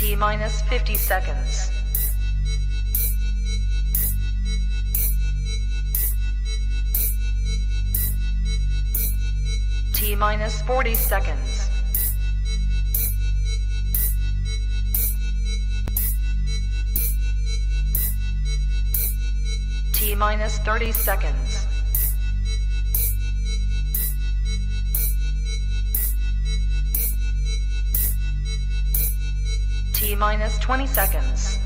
T minus 50 seconds. T minus 40 seconds. T minus 30 seconds. T minus 20 seconds.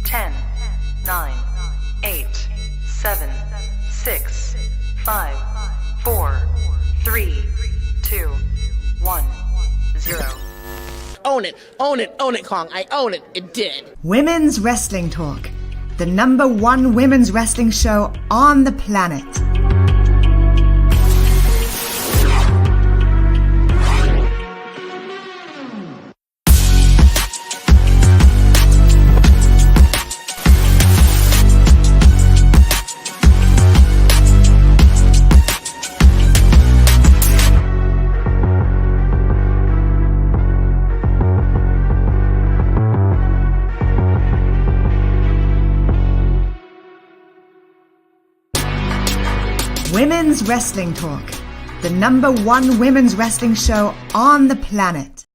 Ten, 9, 8, 7, 6, 5, 4, 3, 2, 1, 0. Own it, own it, own it, Kong. I own it. It did. Women's Wrestling Talk, the #1 women's wrestling show on the planet. Women's Wrestling Talk, the #1 women's wrestling show on the planet.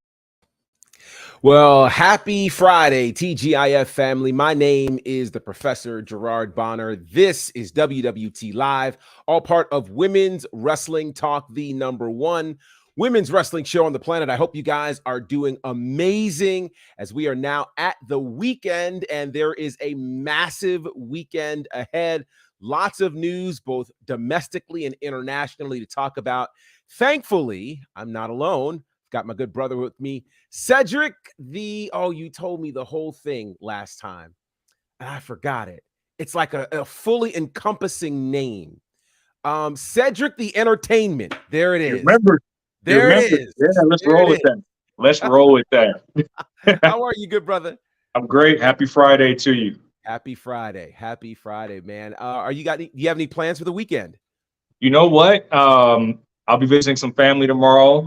Well, happy Friday, TGIF family. My name is the Professor Gerard Bonner. This is WWT Live, all part of Women's Wrestling Talk, the #1 women's wrestling show on the planet. I hope you guys are doing amazing as we are now at the weekend, and there is a massive weekend ahead. Lots of news, both domestically and internationally, to talk about. Thankfully, I'm not alone. Got my good brother with me, Cedric. You told me the whole thing last time, and I forgot it. It's like a fully encompassing name. Cedric the Entertainment. There it is. Remember. There it is. Yeah, let's roll with that. Let's roll with that. How are you, good brother? I'm great. Happy Friday to you. Happy Friday. Happy Friday, man. Do you have any plans for the weekend? You know what? I'll be visiting some family tomorrow.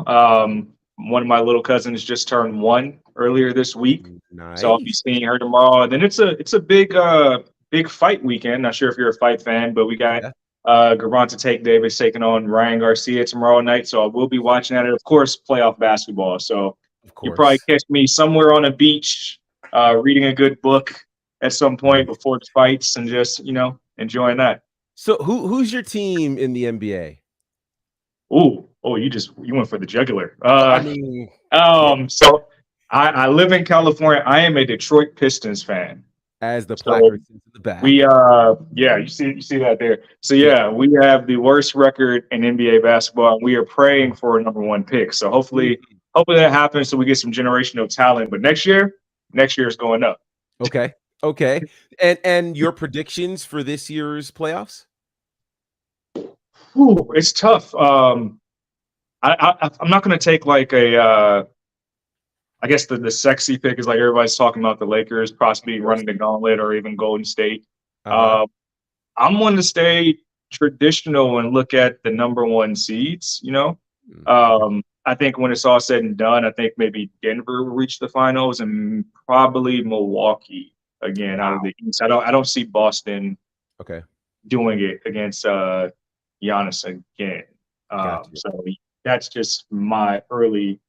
One of my little cousins just turned 1 earlier this week. Nice. So I'll be seeing her tomorrow. And then it's a big fight weekend. Not sure if you're a fight fan, but we got Gervonta Tank Davis taking on Ryan Garcia tomorrow night. So I will be watching that. And of course, playoff basketball. So you'll probably catch me somewhere on a beach, reading a good book at some point before the fights and just, enjoying that. So who's your team in the NBA? You went for the jugular. So I live in California. I am a Detroit Pistons fan. As the placard in the back. We you see that there. So we have the worst record in NBA basketball, and we are praying for a #1 pick. So hopefully that happens so we get some generational talent. But next year is going up. Okay. And your predictions for this year's playoffs? It's tough. I'm not going to take like I guess the sexy pick is like everybody's talking about the Lakers possibly running the gauntlet or even Golden State. I'm going to stay traditional and look at the #1 seeds, I think when it's all said and done, I think maybe Denver will reach the finals and probably Milwaukee again out of the East. I don't see Boston doing it against Giannis again. So that's just my early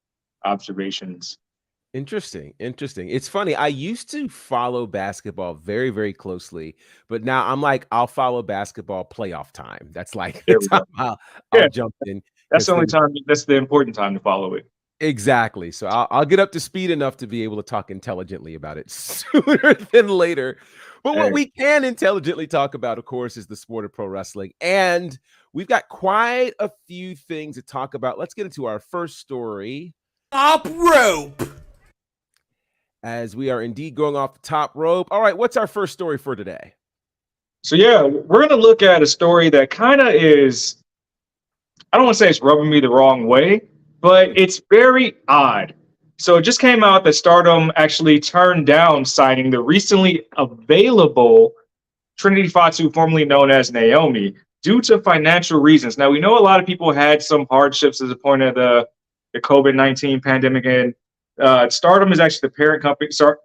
observations. Interesting. It's funny. I used to follow basketball very, very closely, but now I'm like, I'll follow basketball playoff time. That's like the time I'll jump in. That's the only time. That's the important time to follow it. Exactly. So I'll get up to speed enough to be able to talk intelligently about it sooner than later. But what we can intelligently talk about, of course, is the sport of pro wrestling. And we've got quite a few things to talk about. Let's get into our first story. Top rope. As we are indeed going off the top rope. All right, what's our first story for today? So, we're going to look at a story that kind of is, I don't want to say it's rubbing me the wrong way, but it's very odd. So it just came out that Stardom actually turned down signing the recently available Trinity Fatu, formerly known as Naomi. due to financial reasons. Now, we know a lot of people had some hardships as a point of the COVID-19 pandemic, and Stardom is actually the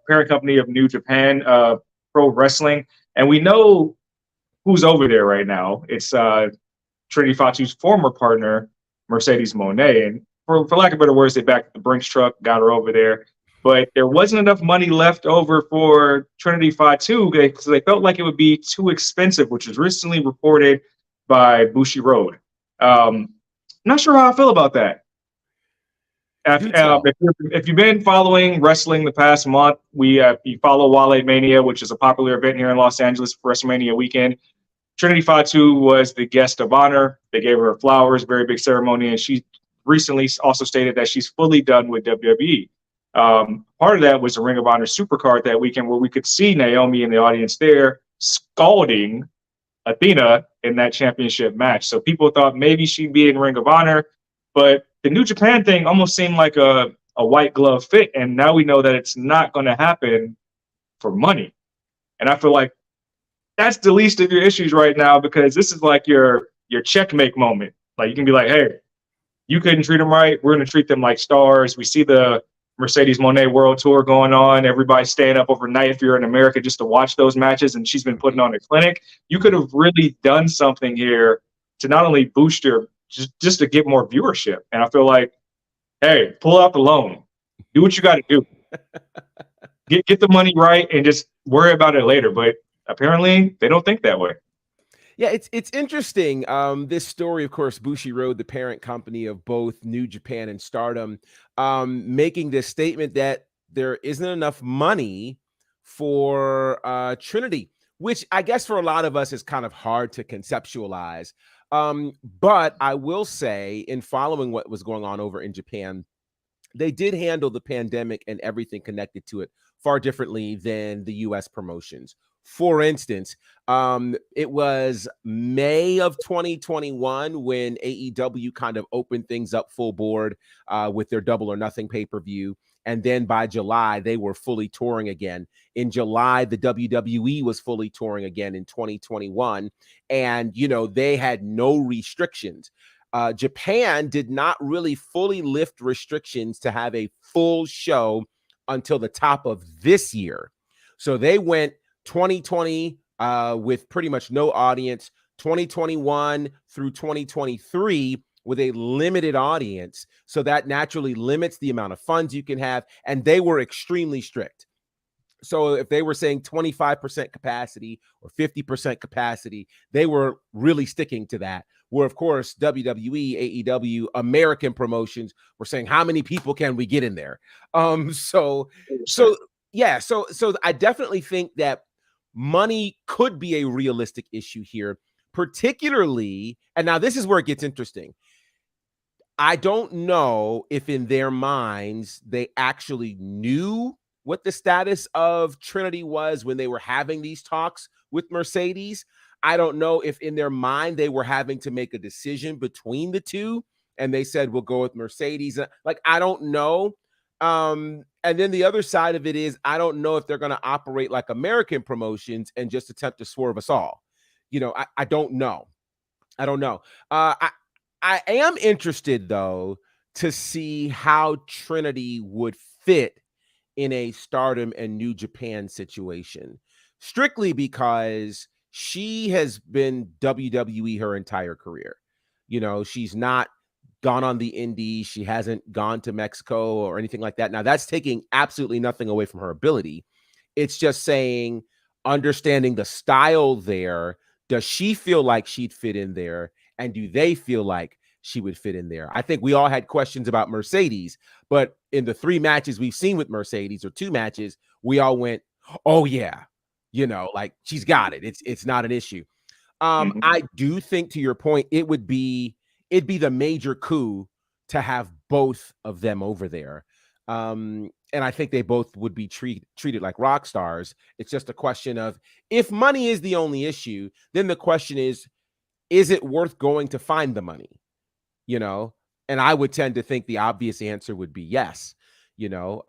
parent company of New Japan Pro Wrestling, and we know who's over there right now. It's Trinity Fatu's former partner, Mercedes Moné, and for lack of better words, they backed the Brinks truck, got her over there. But there wasn't enough money left over for Trinity Fatu because they felt like it would be too expensive, which was recently reported by Bushiroad. Not sure how I feel about that. If you've been following wrestling the past month, you follow Wale Mania, which is a popular event here in Los Angeles for WrestleMania weekend. Trinity Fatu was the guest of honor. They gave her flowers, very big ceremony, and she recently also stated that she's fully done with WWE. Part of that was the Ring of Honor Supercard that weekend, where we could see Naomi in the audience there scalding Athena in that championship match. So people thought maybe she'd be in Ring of Honor, but the New Japan thing almost seemed like a white glove fit, and now we know that it's not going to happen for money. And I feel like that's the least of your issues right now, because this is like your checkmate moment. Like, you can be like, hey, you couldn't treat them right. We're going to treat them like stars. We see the Mercedes Moné World Tour going on. Everybody's staying up overnight if you're in America just to watch those matches, and she's been putting on a clinic. You could have really done something here to not only boost your, just to get more viewership. And I feel like, hey, pull out the loan. Do what you got to do. Get the money right and just worry about it later. But apparently they don't think that way. Yeah, it's interesting. This story, of course, Bushiroad, the parent company of both New Japan and Stardom, making this statement that there isn't enough money for Trinity, which I guess for a lot of us is kind of hard to conceptualize. But I will say, in following what was going on over in Japan, they did handle the pandemic and everything connected to it far differently than the U.S. promotions. For instance, it was May of 2021 when AEW kind of opened things up full board with their Double or Nothing pay-per-view. And then by July, they were fully touring again. In July, the WWE was fully touring again in 2021. And, you know, they had no restrictions. Japan did not really fully lift restrictions to have a full show until the top of this year. So they went 2020 with pretty much no audience, 2021 through 2023 with a limited audience. So that naturally limits the amount of funds you can have. And they were extremely strict. So if they were saying 25% capacity or 50% capacity, they were really sticking to that. Where, of course, WWE, AEW, American promotions were saying, how many people can we get in there? So I definitely think that money could be a realistic issue here, particularly, and now this is where it gets interesting. I don't know if in their minds they actually knew what the status of Trinity was when they were having these talks with Mercedes. I don't know if in their mind they were having to make a decision between the two, and they said, we'll go with Mercedes. Like, I don't know. And then the other side of it is, I don't know if they're going to operate like American promotions and just attempt to swerve us all. You know, I don't know. I don't know. I am interested, though, to see how Trinity would fit in a Stardom and New Japan situation, strictly because she has been WWE her entire career. You know, she's not gone on the indies. She hasn't gone to Mexico or anything like that. Now, that's taking absolutely nothing away from her ability. It's just saying, understanding the style there, does she feel like she'd fit in there? And do they feel like she would fit in there? I think we all had questions about Mercedes, but in the 3 matches we've seen with Mercedes, or 2 matches, we all went, oh yeah, you know, like, she's got it. It's not an issue. I do think, to your point, it'd be the major coup to have both of them over there. And I think they both would be treated like rock stars. It's just a question of, if money is the only issue, then the question is it worth going to find the money? You know, and I would tend to think the obvious answer would be yes. You know,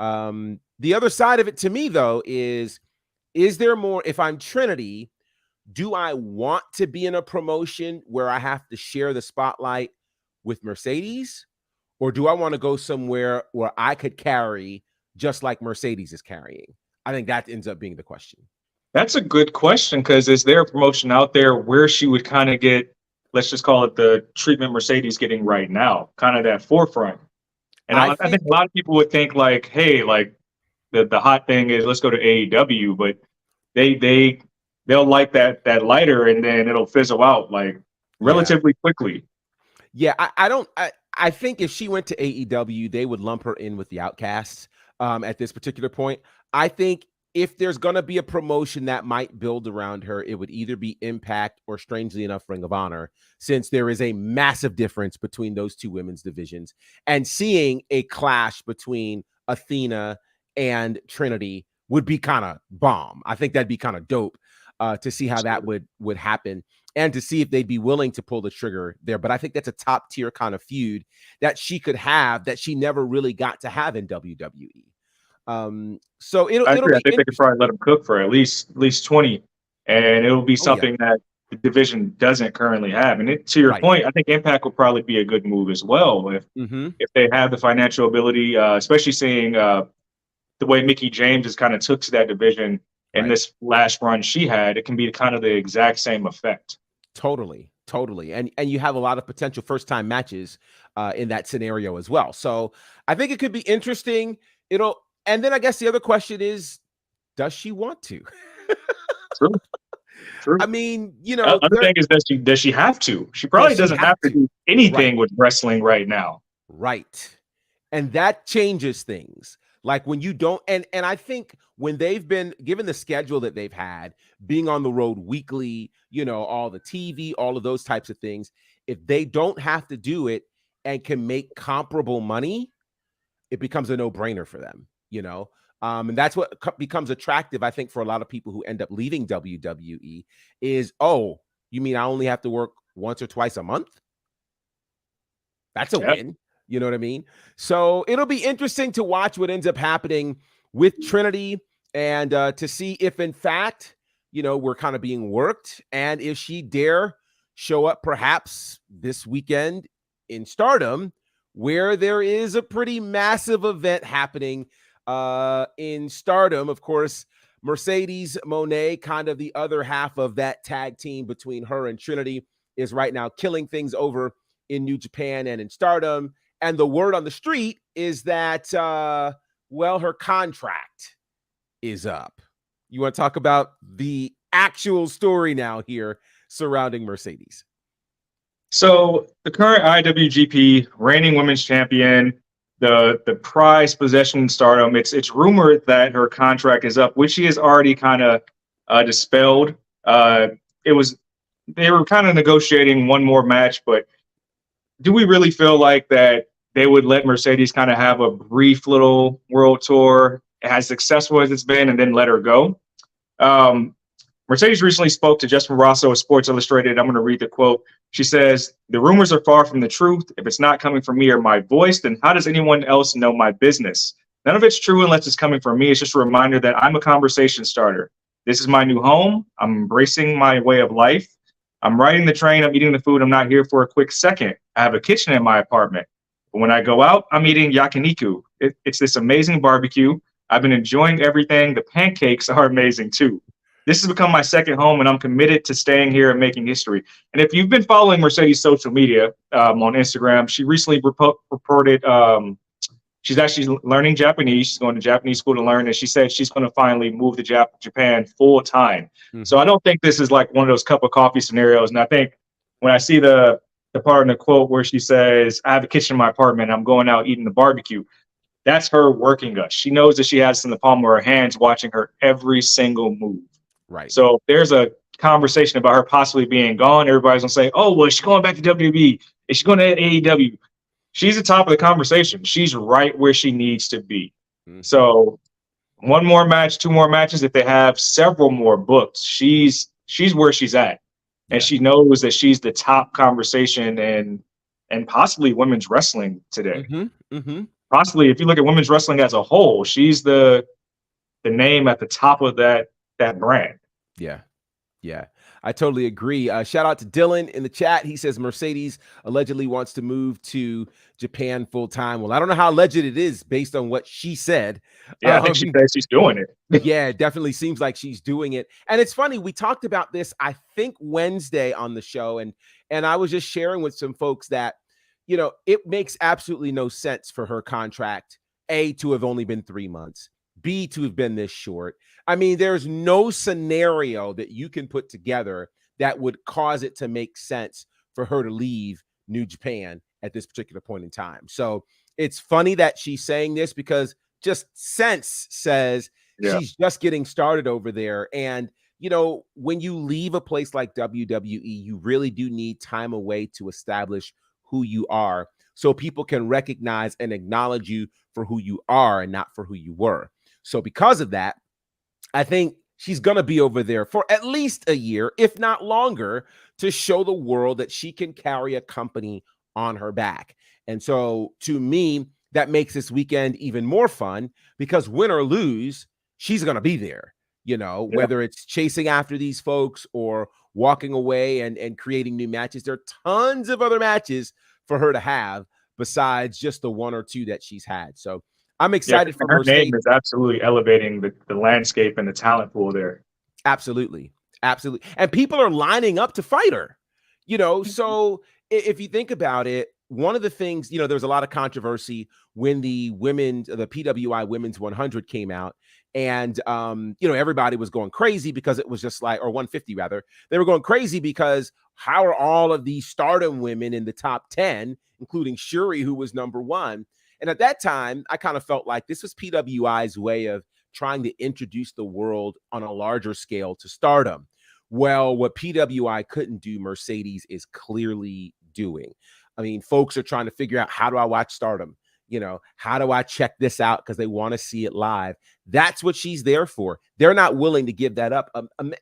the other side of it to me, though, is there more, if I'm Trinity, do I want to be in a promotion where I have to share the spotlight with Mercedes, or do I want to go somewhere where I could carry just like Mercedes is carrying? I think that ends up being the question. That's a good question, because is there a promotion out there where she would kind of get, let's just call it the treatment Mercedes getting right now, kind of that forefront? And I think a lot of people would think like, hey, like the hot thing is let's go to AEW, but they'll like that lighter, and then it'll fizzle out like relatively quickly. Yeah, I think if she went to AEW, they would lump her in with the Outcasts at this particular point. I think if there's going to be a promotion that might build around her, it would either be Impact or, strangely enough, Ring of Honor, since there is a massive difference between those two women's divisions. And seeing a clash between Athena and Trinity would be kind of bomb. I think that'd be kind of dope to see how that would happen, and to see if they'd be willing to pull the trigger there. But I think that's a top tier kind of feud that she could have that she never really got to have in WWE. So I think they could probably let them cook for at least 20, and it'll be something that the division doesn't currently have. And to your point, I think Impact will probably be a good move as well if they have the financial ability, especially seeing the way Mickie James has kind of took to that division in this last run she had. It can be kind of the exact same effect. Totally. And you have a lot of potential first time matches in that scenario as well. So I think it could be interesting. And then I guess the other question is, does she want to? True. I mean, other thing is, does she have to? She probably doesn't have to do anything with wrestling right now. Right. And that changes things. Like when you don't, and I think when they've been given the schedule that they've had, being on the road weekly, all the TV, all of those types of things, if they don't have to do it and can make comparable money, it becomes a no-brainer for them. And that's what becomes attractive, I think, for a lot of people who end up leaving WWE is, oh, you mean I only have to work once or twice a month? That's a win. You know what I mean? So it'll be interesting to watch what ends up happening with Trinity, and to see if, in fact, we're kind of being worked, and if she dare show up perhaps this weekend in Stardom, where there is a pretty massive event happening in Stardom. Of course, Mercedes Moné, kind of the other half of that tag team between her and Trinity, is right now killing things over in New Japan and in Stardom. And the word on the street is that, her contract is up. You want to talk about the actual story now here surrounding Mercedes? So the current IWGP reigning women's champion, the prized possession in Stardom, it's rumored that her contract is up, which she has already kind of dispelled. They were kind of negotiating one more match, but do we really feel like that they would let Mercedes kind of have a brief little world tour, as successful as it's been, and then let her go? Mercedes recently spoke to Justin Rosso of Sports Illustrated. I'm going to read the quote. She says, "The rumors are far from the truth. If it's not coming from me or my voice, then how does anyone else know my business? None of it's true unless it's coming from me. It's just a reminder that I'm a conversation starter. This is my new home. I'm embracing my way of life. I'm riding the train. I'm eating the food. I'm not here for a quick second. I have a kitchen in my apartment. But when I go out, I'm eating yakiniku. It's this amazing barbecue. I've been enjoying everything. The pancakes are amazing too. This has become my second home, and I'm committed to staying here and making history." And if you've been following Mercedes' social media on Instagram, she recently reported she's actually learning Japanese. She's going to Japanese school to learn, and she said she's going to finally move to Japan full time. So I don't think this is like one of those cup of coffee scenarios. And I think when I see the part in the quote where she says, "I have a kitchen in my apartment, I'm going out eating the barbecue," that's her working us. She knows that she has us in the palm of her hands, watching her every single move. Right. So if there's a conversation about her possibly being gone, everybody's gonna say, "Oh, well, is she going back to WWE? Is she going to AEW?" She's the top of the conversation. She's right where she needs to be. So one more match, two more matches, if they have several more booked, she's where she's at. And she knows that she's the top conversation and possibly women's wrestling today. Possibly, if you look at women's wrestling as a whole, she's the name at the top of that brand. Yeah. I totally agree. Shout out to Dylan in the chat. He says Mercedes allegedly wants to move to Japan full time. Well, I don't know how alleged it is based on what she said. Yeah, I think she says she's doing it. Yeah, it definitely seems like she's doing it. And it's funny, we talked about this, I think, Wednesday on the show, and I was just sharing with some folks that, you know, it makes absolutely no sense for her contract, A, to have only been 3 months, B, to have been this short. I mean, there's no scenario that you can put together that would cause it to make sense for her to leave New Japan at this particular point in time. So it's funny that she's saying this because just sense says she's just getting started over there. And, you know, when you leave a place like WWE, you really do need time away to establish who you are so people can recognize and acknowledge you for who you are and not for who you were. So because of that, I think she's going to be over there for at least a year, if not longer, to show the world that she can carry a company on her back. And so to me, that makes this weekend even more fun because win or lose, she's going to be there, you know, whether it's chasing after these folks or walking away and creating new matches. There are tons of other matches for her to have besides just the one or two that she's had. So I'm excited for her name is absolutely elevating the landscape and the talent pool there. Absolutely. Absolutely. And people are lining up to fight her, you know, so if you think about it, one of the things, you know, there was a lot of controversy when the PWI Women's 100 came out. And, you know, everybody was going crazy because it was just like, or 150 rather, they were going crazy because how are all of these Stardom women in the top 10, including Shuri, who was number 1? And at that time, I kind of felt like this was PWI's way of trying to introduce the world on a larger scale to Stardom. Well, what PWI couldn't do, Mercedes is clearly doing. I mean, folks are trying to figure out, how do I watch Stardom? You know, how do I check this out? Because they want to see it live. That's what she's there for. They're not willing to give that up.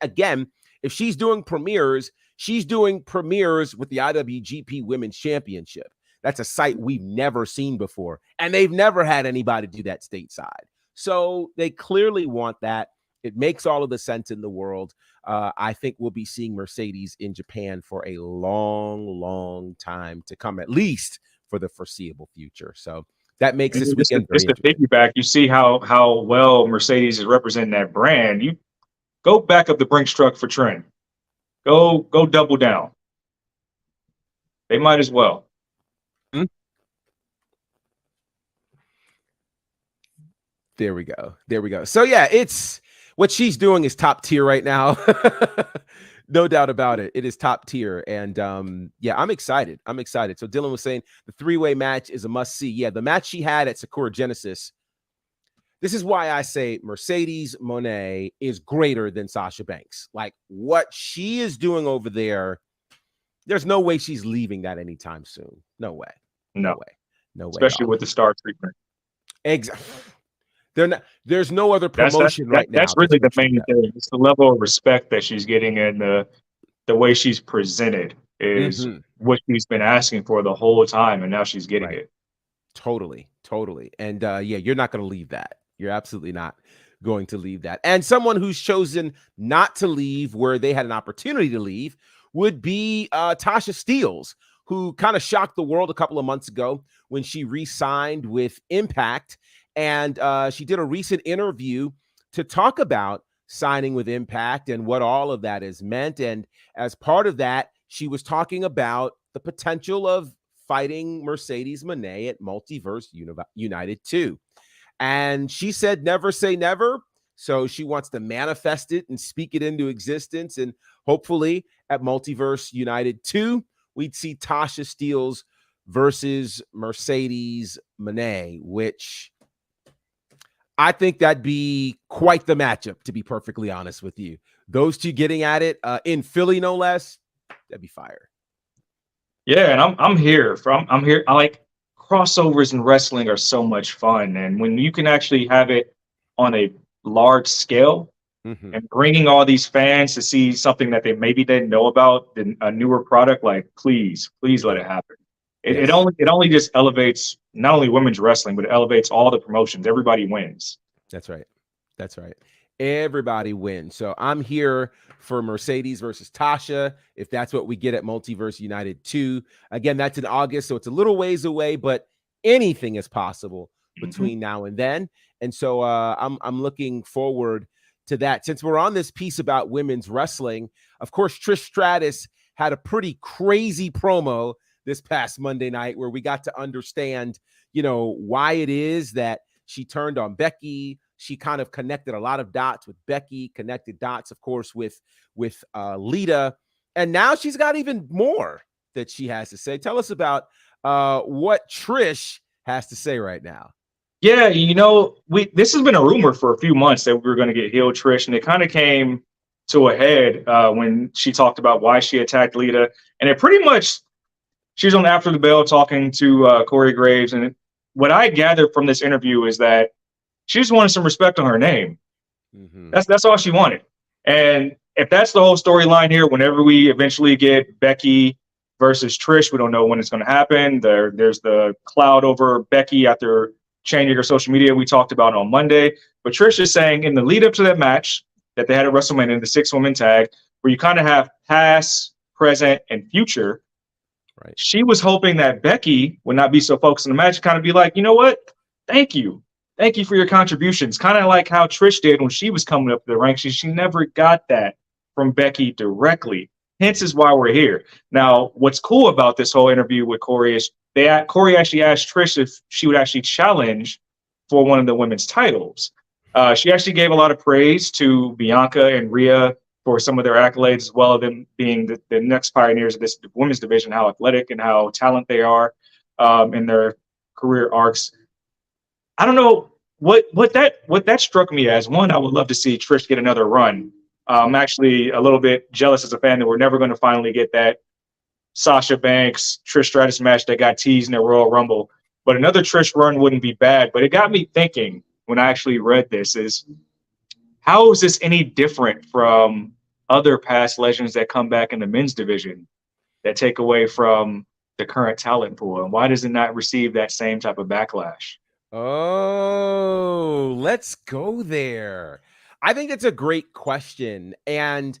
Again, if she's doing premieres with the IWGP Women's Championship. That's a sight we've never seen before. And they've never had anybody do that stateside. So they clearly want that. It makes all of the sense in the world. I think we'll be seeing Mercedes in Japan for a long, long time to come, at least for the foreseeable future. So that makes this weekend very interesting. Just to piggyback, you see how well Mercedes is representing that brand. You go back up the Brinks truck for Trent. Go double down. They might as well. There we go. There we go. So yeah, it's what she's doing is top tier right now. No doubt about it. It is top tier. And yeah, I'm excited. I'm excited. So Dylan was saying the 3-way match is a must see. Yeah, the match she had at Sakura Genesis. This is why I say Mercedes Moné is greater than Sasha Banks. Like what she is doing over there, there's no way she's leaving that anytime soon. No way. No way. No way. Especially with the star treatment. Exactly. There's no other promotion right now. That's really the main thing. It's the level of respect that she's getting, and the way she's presented is what she's been asking for the whole time, and now she's getting it. Totally. And yeah, you're not going to leave that. You're absolutely not going to leave that. And someone who's chosen not to leave where they had an opportunity to leave would be Tasha Steelz, who kind of shocked the world a couple of months ago when she re-signed with Impact. And she did a recent interview to talk about signing with Impact and what all of that has meant. And as part of that, she was talking about the potential of fighting Mercedes Moné at Multiverse United 2. And she said, never say never. So she wants to manifest it and speak it into existence. And hopefully at Multiverse United 2, we'd see Tasha Steelz versus Mercedes Moné, which I think that'd be quite the matchup, to be perfectly honest with you. Those two getting at it in Philly, no less, that'd be fire. Yeah, and I'm here. I like crossovers in wrestling are so much fun, and when you can actually have it on a large scale and bringing all these fans to see something that they maybe didn't know about, a newer product, like please let it happen. It only just elevates not only women's wrestling, but it elevates all the promotions. Everybody wins. That's right. Everybody wins. So I'm here for Mercedes versus Tasha, if that's what we get at Multiverse United 2. Again, that's in August, so it's a little ways away, but anything is possible between now and then. And so I'm looking forward to that. Since we're on this piece about women's wrestling, of course, Trish Stratus had a pretty crazy promo this past Monday night where we got to understand, why it is that she turned on Becky. She kind of connected a lot of dots with Becky, connected dots, of course, with Lita. And now she's got even more that she has to say. Tell us about what Trish has to say right now. Yeah, this has been a rumor for a few months that we were going to get heel Trish, and it kind of came to a head when she talked about why she attacked Lita. And it pretty much, she was on After the Bell talking to Corey Graves, and what I gathered from this interview is that she just wanted some respect on her name. That's all she wanted. And if that's the whole storyline here, whenever we eventually get Becky versus Trish, we don't know when it's going to happen. There's the cloud over Becky after changing her social media we talked about on Monday. But Trish is saying in the lead up to that match that they had at WrestleMania, the 6-woman tag, where you kind of have past, present, and future. Right. She was hoping that Becky would not be so focused on the match, kind of be like, you know what? Thank you. Thank you for your contributions. Kind of like how Trish did when she was coming up the ranks. She never got that from Becky directly. Hence is why we're here. Now, what's cool about this whole interview with Corey is Corey actually asked Trish if she would actually challenge for one of the women's titles. She actually gave a lot of praise to Bianca and Rhea for some of their accolades, as well as them being the next pioneers of this women's division, how athletic and how talented they are in their career arcs. I don't know what that struck me as. One, I would love to see Trish get another run. I'm actually a little bit jealous as a fan that we're never going to finally get that Sasha Banks, Trish Stratus match that got teased in the Royal Rumble. But another Trish run wouldn't be bad. But it got me thinking when I actually read this is, how is this any different from other past legends that come back in the men's division that take away from the current talent pool? And why does it not receive that same type of backlash? Oh, let's go there. I think it's a great question. And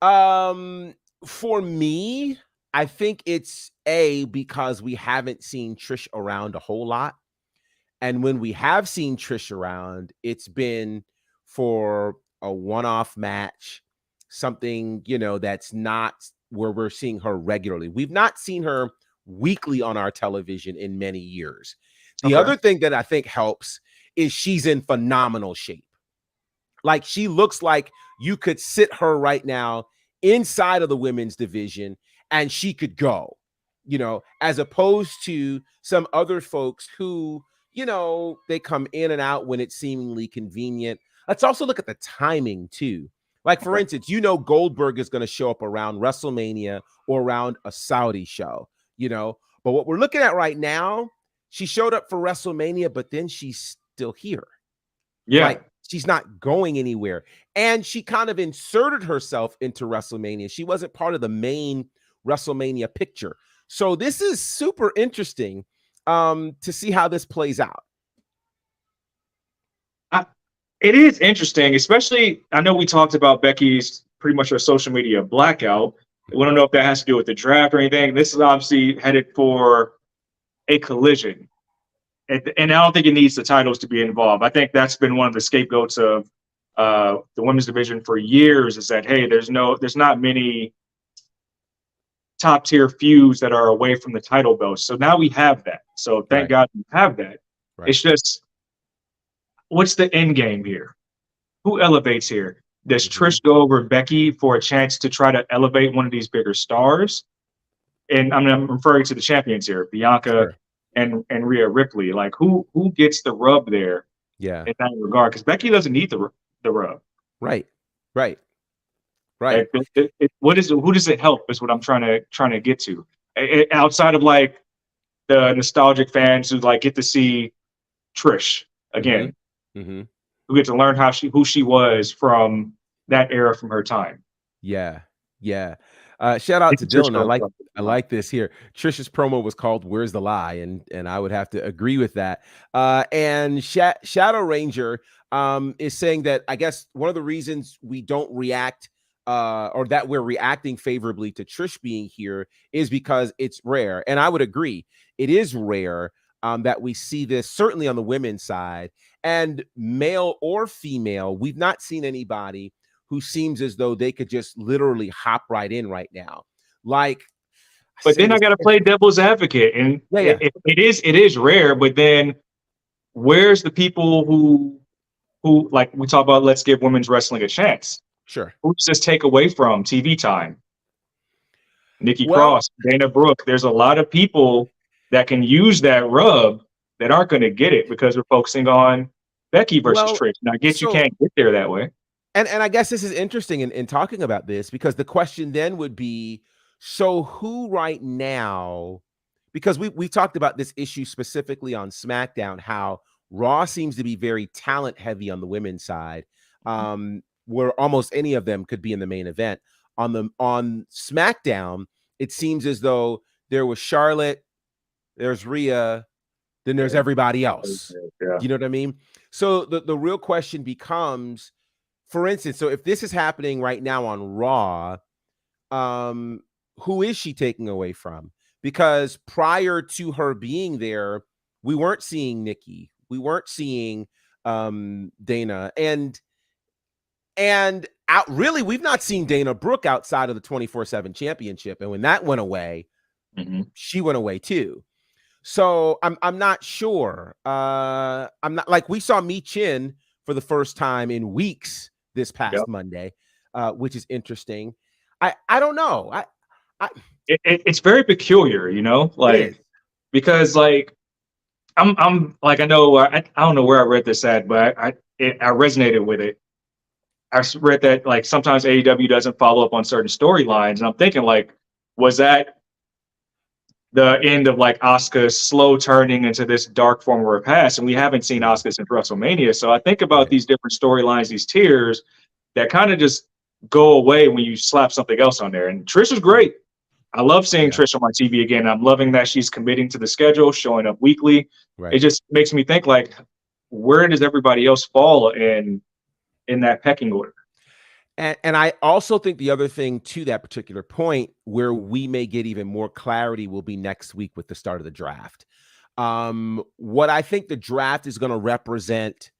for me, I think it's because we haven't seen Trish around a whole lot. And when we have seen Trish around, it's been for a one-off match, something, that's not where we're seeing her regularly. We've not seen her weekly on our television in many years. The other thing that I think helps is she's in phenomenal shape. Like, she looks like you could sit her right now inside of the women's division and she could go, as opposed to some other folks who, they come in and out when it's seemingly convenient. Let's also look at the timing too. Like, for instance, Goldberg is going to show up around WrestleMania or around a Saudi show, but what we're looking at right now, she showed up for WrestleMania, but then she's still here. Yeah. Like, she's not going anywhere. And she kind of inserted herself into WrestleMania. She wasn't part of the main WrestleMania picture. So this is super interesting to see how this plays out. It is interesting, especially, I know we talked about Becky's pretty much her social media blackout. We don't know if that has to do with the draft or anything. This is obviously headed for a collision. And I don't think it needs the titles to be involved. I think that's been one of the scapegoats of the women's division for years, is that, hey, there's not many top tier feuds that are away from the title belts. So now we have that. So thank God we have that. Right. It's just, what's the end game here? Who elevates here? Does Trish go over Becky for a chance to try to elevate one of these bigger stars? And I'm referring to the champions here, Bianca and Rhea Ripley. Like, who gets the rub there? Yeah, in that regard, because Becky doesn't need the rub. Right. Who does it help? Is what I'm trying to get to. Outside of like the nostalgic fans who like get to see Trish again, who get to learn who she was from that era, from her time. Yeah. Shout out It's to a Trish Dylan. Stratus. I like this here. Trisha's promo was called "Where's the Lie," and I would have to agree with that. And Shadow Ranger is saying that I guess one of the reasons we don't react or that we're reacting favorably to Trish being here is because it's rare. And I would agree, it is rare that we see this, certainly on the women's side, and male or female. We've not seen anybody who seems as though they could just literally hop right in right now. Like, But then I got to play devil's advocate, and yeah. it is rare. But then, where's the people who like we talk about? Let's give women's wrestling a chance. Sure. Who's this take away from TV time? Nikki Well, Cross, Dana Brooke. There's a lot of people that can use that rub that aren't going to get it because we're focusing on Becky versus Trish. Now, I guess you can't get there that way. And I guess this is interesting in talking about this, because the question then would be, so who right now, because we talked about this issue specifically on SmackDown, how Raw seems to be very talent heavy on the women's side, where almost any of them could be in the main event. On SmackDown, it seems as though there was Charlotte, there's Rhea, then there's everybody else. Yeah. You know what I mean? So the real question becomes, for instance, so if this is happening right now on Raw, who is she taking away from? Because prior to her being there, we weren't seeing Nikki, we weren't seeing Dana, and really, we've not seen Dana Brooke outside of the 24/7 championship. And when that went away, she went away too. So I'm not sure. I'm not, like, we saw Mi Chin for the first time in weeks this past Monday, which is interesting. I don't know. It's very peculiar, you know, like, because like I'm like, I know I don't know where I read this at, but I resonated with it. I read that like sometimes AEW doesn't follow up on certain storylines, and I'm thinking, like, was that the end of like Asuka slow turning into this dark form of her past? And we haven't seen Asuka since WrestleMania. So I think about these different storylines, these tiers that kind of just go away when you slap something else on there. And Trish is great. I love seeing Trish on my TV again. I'm loving that she's committing to the schedule, showing up weekly. It just makes me think, like, where does everybody else fall in that pecking order? And I also think the other thing to that particular point where we may get even more clarity will be next week with the start of the draft. What I think the draft is going to represent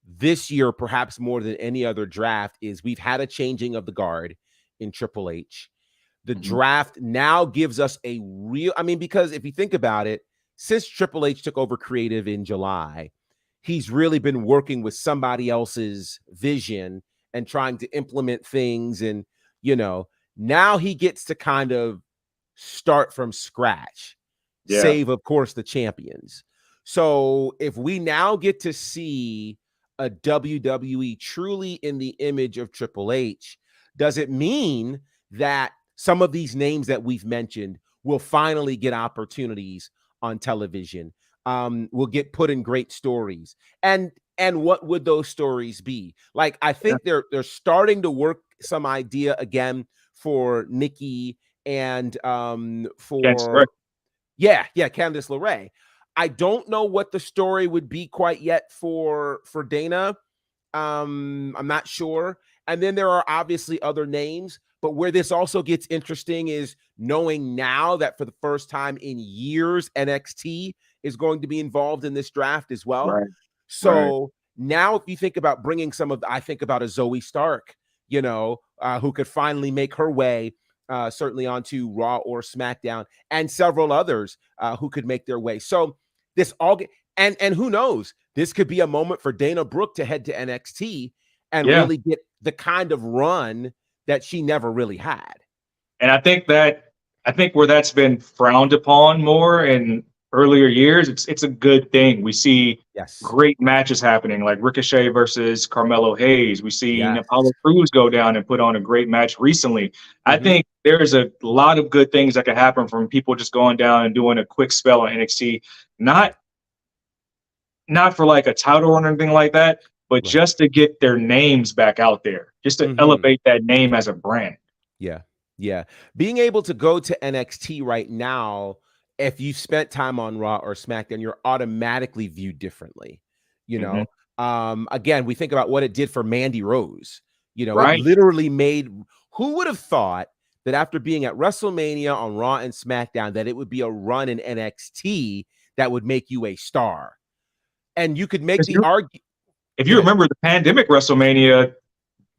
this year, perhaps more than any other draft, is we've had a changing of the guard in Triple H. The draft now gives us a real, I mean, because if you think about it, since Triple H took over creative in July, he's really been working with somebody else's vision and trying to implement things. And, you know, now he gets to kind of start from scratch, save, of course, the champions. So if we now get to see a WWE truly in the image of Triple H, does it mean that some of these names that we've mentioned will finally get opportunities on television, will get put in great stories? And what would those stories be? Like, I think they're starting to work some idea again for Nikki and for Candice LeRae. I don't know what the story would be quite yet for Dana. I'm not sure. And then there are obviously other names, but where this also gets interesting is knowing now that for the first time in years, NXT is going to be involved in this draft as well. So now if you think about bringing I think about a Zoe Stark, you know, who could finally make her way certainly onto Raw or SmackDown, and several others who could make their way. So this all and who knows, this could be a moment for Dana Brooke to head to NXT and really get the kind of run that she never really had. And I think where that's been frowned upon more in earlier years, it's a good thing. We see great matches happening, like Ricochet versus Carmelo Hayes. We see Apollo Crews go down and put on a great match recently. I think there's a lot of good things that could happen from people just going down and doing a quick spell on NXT, not for like a title or anything like that, but just to get their names back out there, just to elevate that name as a brand. Yeah. Yeah. Being able to go to NXT right now, if you spent time on Raw or SmackDown, you're automatically viewed differently. You Hmm. know, again, we think about what it did for Mandy Rose. You know, it Right. literally made, who would have thought that after being at WrestleMania on Raw and SmackDown, that it would be a run in NXT that would make you a star. And you could make 'Cause the argument. if you remember the pandemic WrestleMania,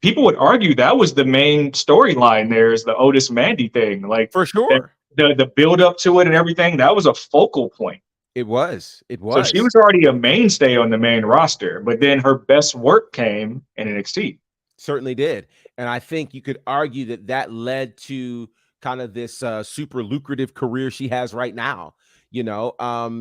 people would argue that was the main storyline. There is the Otis Mandy thing, like For that, sure. the build up to it and everything. That was a focal point. It was. It So she was. was already a mainstay on the main roster, but then her best work came in NXT. Certainly did. And I think you could argue that that led to kind of this super lucrative career she has right now, you know.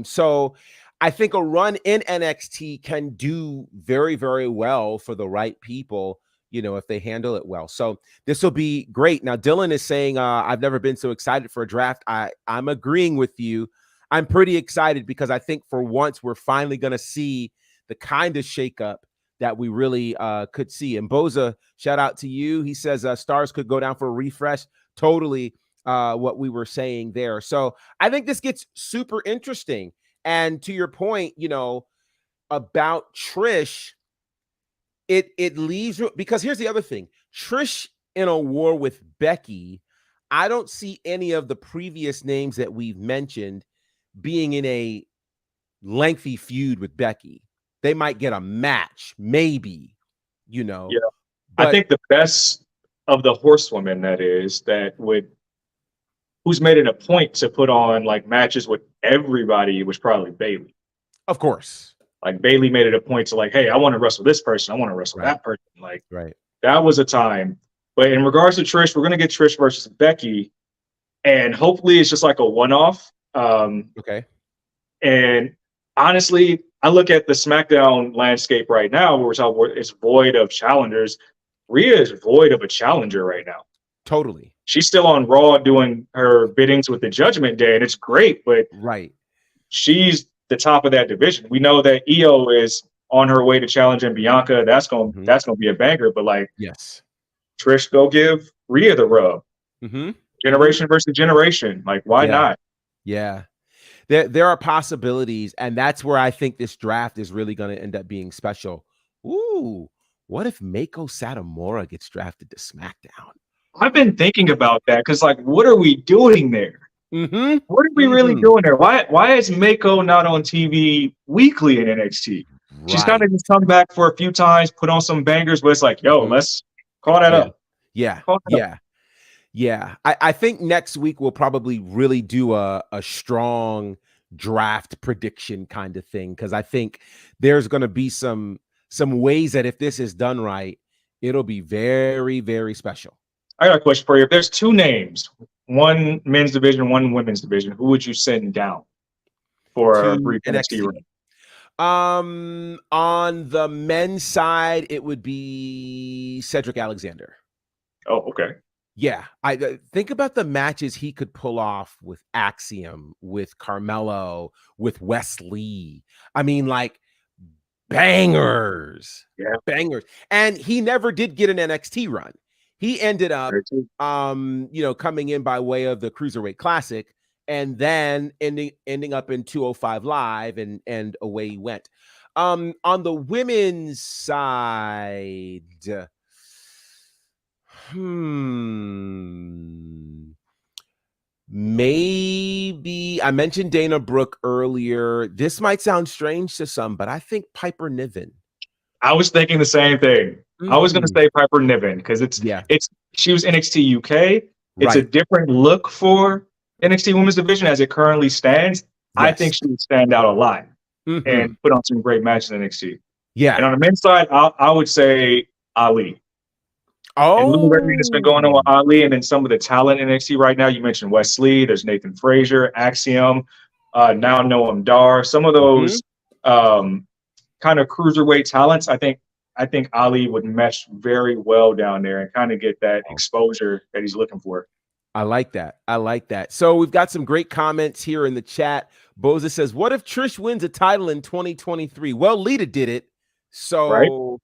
So I think a run in NXT can do very, very well for the right people, you know, if they handle it well. So this will be great. Now, Dylan is saying, I've never been so excited for a draft. I'm agreeing with you. I'm pretty excited because I think for once we're finally going to see the kind of shakeup that we really could see. And Boza, shout out to you. He says stars could go down for a refresh. Totally what we were saying there. So I think this gets super interesting. And to your point, you know, about Trish, it leaves, because here's the other thing. Trish in a war with Becky, I don't see any of the previous names that we've mentioned being in a lengthy feud with Becky. They might get a match, maybe, you know. Yeah. But I think the best of the horsewomen who's made it a point to put on like matches with everybody was probably Bayley. of course. Like Bayley made it a point to like, hey, I want to wrestle this person. I want to wrestle Right. that person. Like Right. that was a time. But in regards to Trish, we're gonna get Trish versus Becky, and hopefully it's just like a one-off. Okay. And honestly, I look at the SmackDown landscape right now, where it's void of challengers. Rhea is void of a challenger right now. Totally. She's still on Raw doing her biddings with the Judgment Day, and it's great, but Right. she's the top of that division. We know that Io is on her way to challenging Bianca. That's gonna be a banger. But like Yes. Trish, go give Rhea the rub. Mm-hmm. Generation versus generation. Like, why Yeah. not? Yeah. There are possibilities, and that's where I think this draft is really going to end up being special. Ooh, what if Mako Satomura gets drafted to SmackDown? I've been thinking about that because, like, what are we doing there? Mm-hmm. What are we really doing there? Why is Mako not on TV weekly in NXT? She's kind of just come back for a few times, put on some bangers, but it's like, yo, let's call that up. Yeah. Call that up. Yeah. I think next week we'll probably really do a strong draft prediction kind of thing, because I think there's going to be some ways that if this is done right, it'll be very, very special. I got a question for you. If there's two names, one men's division, one women's division, who would you send down for a brief NXT run? On the men's side, it would be Cedric Alexander. Oh, okay. Yeah, I think about the matches he could pull off with Axiom, with Carmelo, with Wesley. I mean, like bangers, bangers. And he never did get an NXT run. He ended up, coming in by way of the Cruiserweight Classic, and then ending up in 205 Live, and away he went. On the women's side. Maybe I mentioned Dana Brooke earlier. This might sound strange to some, but I think Piper Niven. I was thinking the same thing. I was going to say Piper Niven because she was NXT UK. It's a different look for NXT Women's Division as it currently stands. Yes. I think she would stand out a lot and put on some great matches in NXT. Yeah. And on the men's side, I would say Ali. And look at everything that's been going on with Ali, and then some of the talent in NXT right now. You mentioned Wesley. There's Nathan Frazier, Axiom, now Noam Dar. Some of those kind of cruiserweight talents. I think Ali would mesh very well down there and kind of get that exposure that he's looking for. I like that. So we've got some great comments here in the chat. Boza says, "What if Trish wins a title in 2023?" Well, Lita did it, so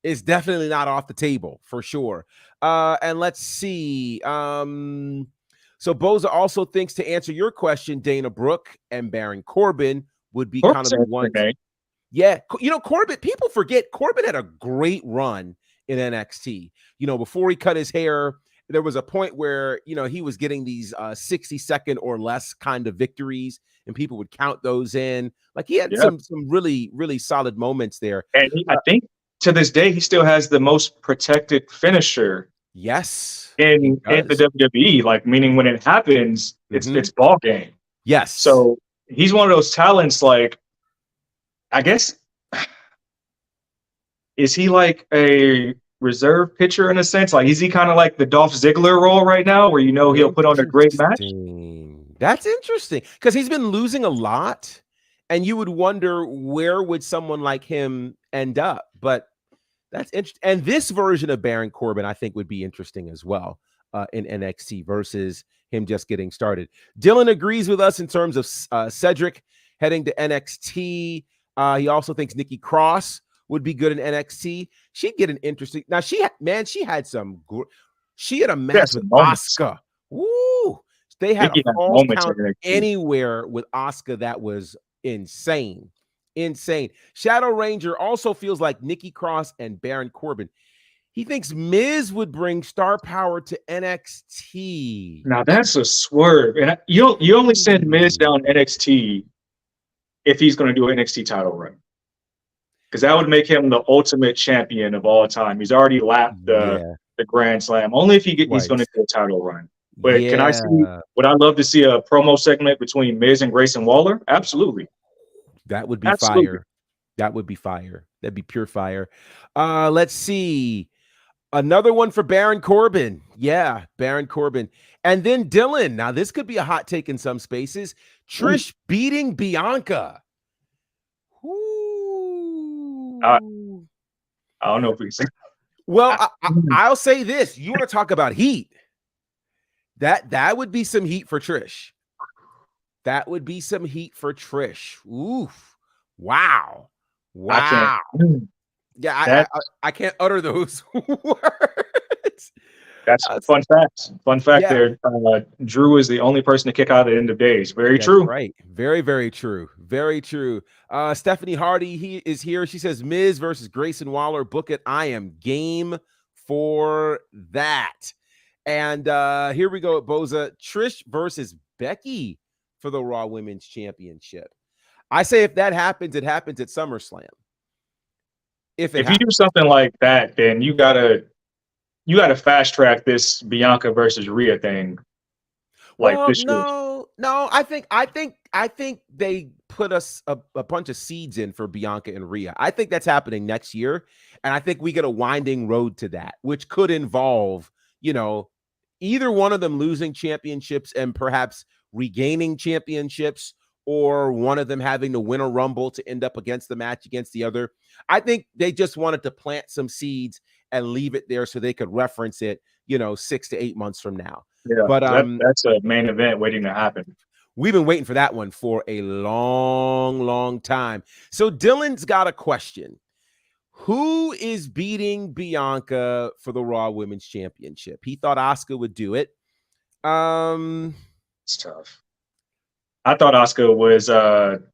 is definitely not off the table for sure. And let's see. So Boza also thinks, to answer your question, Dana Brooke and Baron Corbin would be kind of the ones. Yeah, Corbin, people forget Corbin had a great run in NXT. Before he cut his hair, there was a point where, he was getting these 60-second or less kind of victories, and people would count those in. Like, he had some really, really solid moments there. And I think to this day, he still has the most protected finisher. Yes. In the WWE, like, meaning when it happens, it's ball game. Yes. So he's one of those talents, like, I guess, is he like a reserve pitcher in a sense? Like, is he kind of like the Dolph Ziggler role right now, where he'll put on a great match? That's interesting, because he's been losing a lot, and you would wonder where would someone like him end up. But that's interesting. And this version of Baron Corbin, I think, would be interesting as well in NXT versus him just getting started. Dylan agrees with us in terms of Cedric heading to NXT. He also thinks Nikki Cross would be good in NXT. She'd get an interesting. Now she had a match with Asuka. Woo! They had a false count anywhere with Asuka that was insane. Shadow Ranger also feels like Nikki Cross and Baron Corbin. He thinks Miz would bring star power to NXT. Now that's a swerve, and you only send Miz down NXT if he's going to do an NXT title run, because that would make him the ultimate champion of all time. He's already lapped the Grand Slam. Only if he's going to do a title run. But can I see? Would I love to see a promo segment between Miz and Grayson Waller? Absolutely. That would be fire. That would be fire. That'd be pure fire. Let's see. Another one for Baron Corbin. Yeah, Baron Corbin. And then Dylan. Now, this could be a hot take in some spaces. Trish beating Bianca. Ooh. I don't know if we can say. Well, I'll say this. You want to talk about heat. That would be some heat for Trish. That would be some heat for Trish. Oof. Wow. Yeah, I can't utter those words. That's fun fact. Fun fact there. Drew is the only person to kick out at the end of days. That's true. Right. Very, very true. Very true. Stephanie Hardy is here. She says, Miz versus Grayson Waller. Book it. I am game for that. And here we go at Boza. Trish versus Becky for the Raw Women's Championship. I say if that happens, it happens at SummerSlam. If you do something like that, then you gotta fast track this Bianca versus Rhea thing. No. I think they put us a bunch of seeds in for Bianca and Rhea. I think that's happening next year, and I think we get a winding road to that, which could involve, either one of them losing championships and perhaps regaining championships, or one of them having to win a Rumble to end up against the match against the other. I think they just wanted to plant some seeds and leave it there so they could reference it, 6 to 8 months from now. Yeah, but that's a main event waiting to happen. We've been waiting for that one for a long, long time. So Dylan's got a question. Who is beating Bianca for the Raw Women's Championship? He thought Asuka would do it. It's tough. I thought Asuka was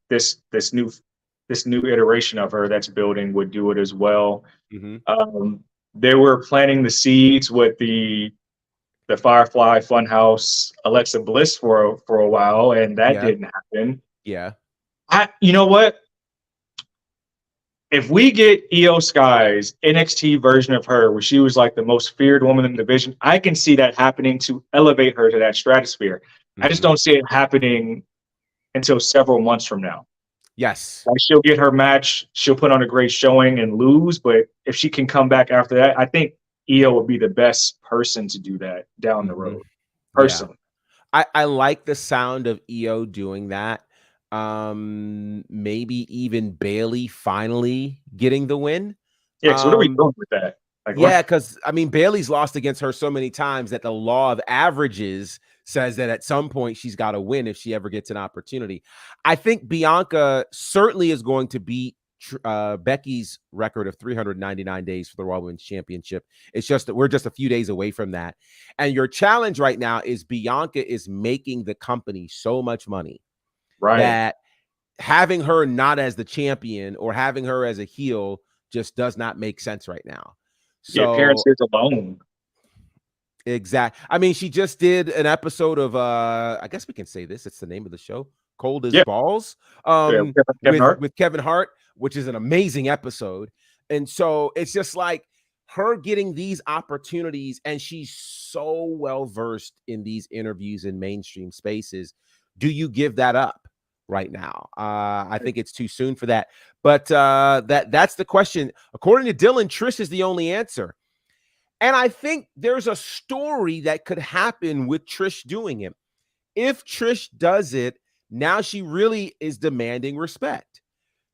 this new iteration of her that's building would do it as well. Mm-hmm. They were planting the seeds with the Firefly Funhouse Alexa Bliss for a while, and that didn't happen. Yeah. You know what? If we get Io Sky's NXT version of her, where she was like the most feared woman in the division, I can see that happening to elevate her to that stratosphere. I just don't see it happening until several months from now. Yes. Like, she'll get her match, she'll put on a great showing and lose, but if she can come back after that, I think Io would be the best person to do that down the road, personally. Yeah. I like the sound of Io doing that. Maybe even Bayley finally getting the win. Yeah, so what are we doing with that? Because Bayley's lost against her so many times that the law of averages says that at some point she's got to win if she ever gets an opportunity. I think Bianca certainly is going to beat Becky's record of 399 days for the Raw Women's Championship. It's just that we're just a few days away from that. And your challenge right now is Bianca is making the company so much money that having her not as the champion or having her as a heel just does not make sense right now. So the appearances alone. Exactly. I mean, she just did an episode of I guess we can say this. It's the name of the show. Cold as Balls. With Kevin Hart, which is an amazing episode. And so it's just like her getting these opportunities, and she's so well versed in these interviews in mainstream spaces. Do you give that up right now? I think it's too soon for that. But that's the question. According to Dylan, Trish is the only answer. And I think there's a story that could happen with Trish doing it. If Trish does it, now she really is demanding respect,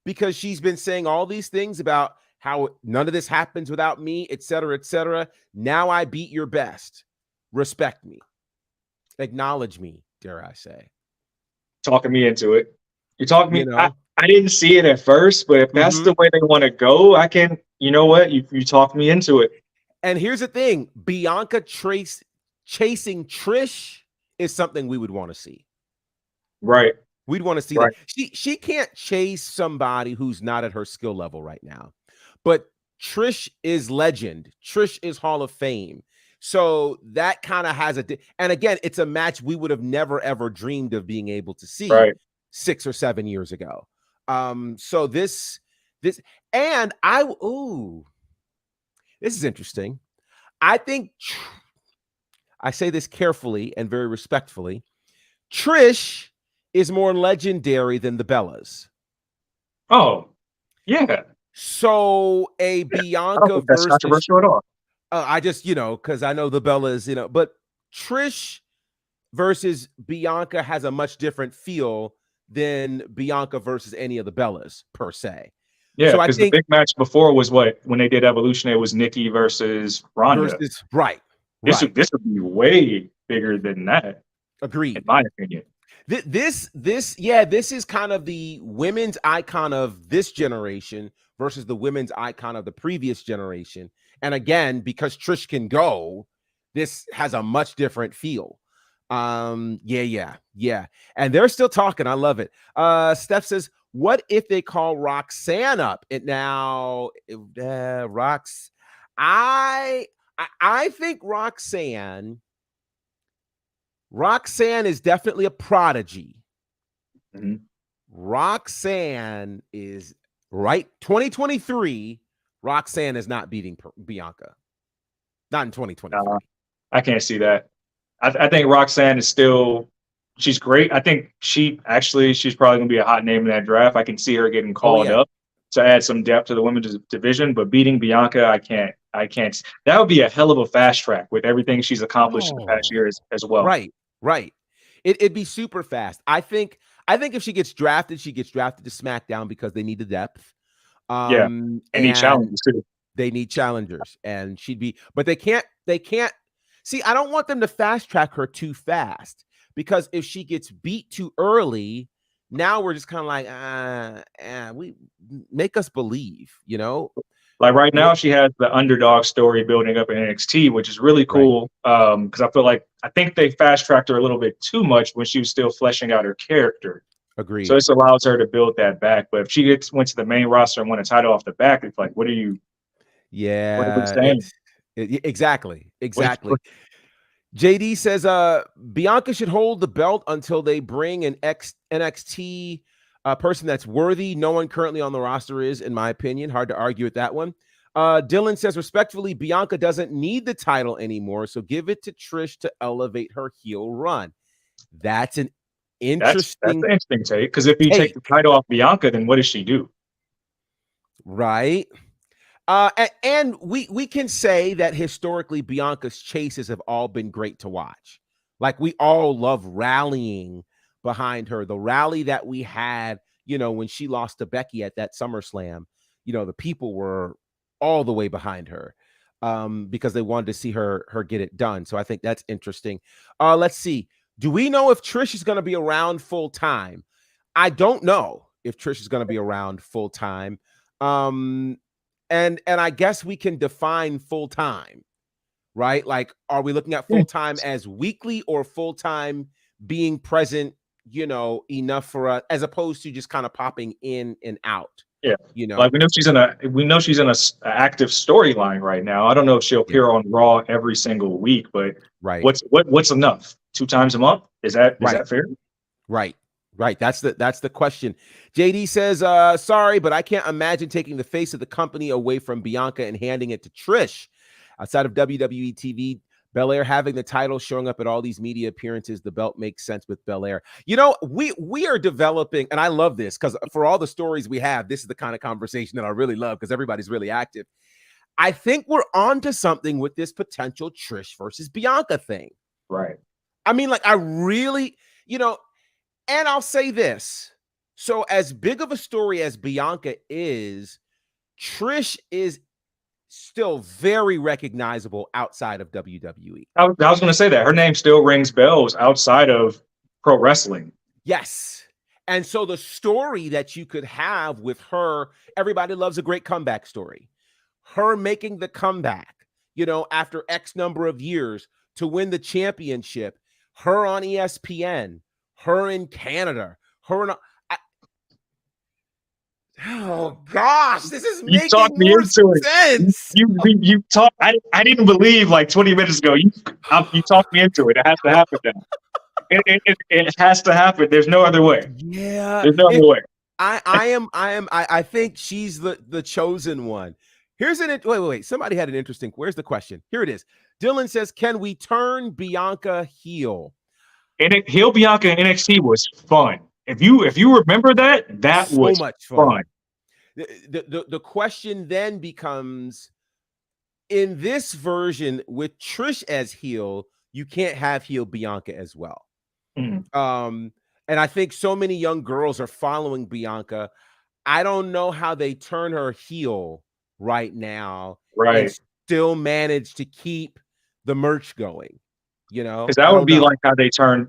because she's been saying all these things about how none of this happens without me, et cetera, et cetera. Now I beat your best. Respect me. Acknowledge me, dare I say. Talking me into it. You're talking me. You know? I didn't see it at first, but if that's the way they want to go, I can, you know what? You talked me into it. And here's the thing. Bianca chasing Trish is something we would want to see. Right. We'd want to see that. She can't chase somebody who's not at her skill level right now. But Trish is legend. Trish is Hall of Fame. So that kind of has and again, it's a match we would have never, ever dreamed of being able to see 6 or 7 years ago. So this is interesting. I think, I say this carefully and very respectfully, Trish is more legendary than the Bellas. Oh, yeah. So a Bianca that's controversial at all. I just, because I know the Bellas, but Trish versus Bianca has a much different feel than Bianca versus any of the Bellas per se. Yeah, because the big match before was when they did Evolution, it was Nikki versus Ronda. Right. This would be way bigger than that. Agreed. In my opinion. This is kind of the women's icon of this generation versus the women's icon of the previous generation. And again, because Trish can go, this has a much different feel. Yeah. And they're still talking. I love it. Steph says, what if they call Roxanne up? I think Roxanne is definitely a prodigy. Mm-hmm. Roxanne is right. 2023, Roxanne is not beating Bianca. Not in 2023. I can't see that. I think Roxanne is still, she's great. I think she's probably going to be a hot name in that draft. I can see her getting called up to add some depth to the women's division, but beating Bianca, I can't. That would be a hell of a fast track with everything she's accomplished in the past years as well. Right. It'd be super fast. I think if she gets drafted to SmackDown because they need the depth. And need challengers too. They need challengers, and but they can't see. I don't want them to fast track her too fast, because if she gets beat too early, now we're just kind of like, we make us believe, Like right now, she has the underdog story building up in NXT, which is really cool. Because I think they fast tracked her a little bit too much when she was still fleshing out her character. Agreed. So this allows her to build that back. But if she went to the main roster and won a title off the back, it's like, what are you? Yeah. What are we saying? Exactly. JD says, Bianca should hold the belt until they bring an NXT person that's worthy. No one currently on the roster is, in my opinion. Hard to argue with that one. Dylan says, respectfully, Bianca doesn't need the title anymore, so give it to Trish to elevate her heel run. That's an interesting. That's an interesting take, because if you take the title off Bianca, then what does she do? Right. And we can say that historically Bianca's chases have all been great to watch. Like, we all love rallying behind her. The rally that we had, when she lost to Becky at that SummerSlam, the people were all the way behind her because they wanted to see her get it done. So I think that's interesting. Let's see. Do we know if Trish is going to be around full time? I don't know if Trish is going to be around full time. And I guess we can define full time, right? Like, are we looking at full time as weekly or full time being present, enough for us, as opposed to just kind of popping in and out? Yeah. You Like know, we know she's in a active storyline right now. I don't know if she'll yeah, appear on Raw every single week, but right, what's enough? 2 times a month? Is that right, fair? right, right. That's the question. JD says, sorry, but I can't imagine taking the face of the company away from Bianca and handing it to Trish. Outside of WWE TV, Belair having the title, showing up at all these media appearances, the belt makes sense with Belair. We are developing, and I love this because for all the stories we have, this is the kind of conversation that I really love because everybody's really active. I think we're onto something with this potential Trish versus Bianca thing. Right. I mean, like, I really, and I'll say this. So as big of a story as Bianca is, Trish is still very recognizable outside of WWE. I was going to say that her name still rings bells outside of pro wrestling. Yes. And so the story that you could have with her, everybody loves a great comeback story. Her making the comeback, after X number of years to win the championship, her on ESPN, her in Canada, her in oh gosh, this is You making talked me more into it. sense. You talk. I didn't believe like 20 minutes ago. You talked me into it. It has to happen now. It has to happen. There's no other way. Yeah. There's no other way. I think she's the chosen one. Here's wait. Somebody had an interesting. Where's the question? Here it is. Dylan says, "Can we turn Bianca heel?" Heel Bianca in NXT was fun. If you remember that So was much fun. The question then becomes, in this version with Trish as heel, you can't have heel Bianca as well. Mm. And I think so many young girls are following Bianca. I don't know how they turn her heel right now and Right. still manage to keep the merch going. Because that I would don't be know. like how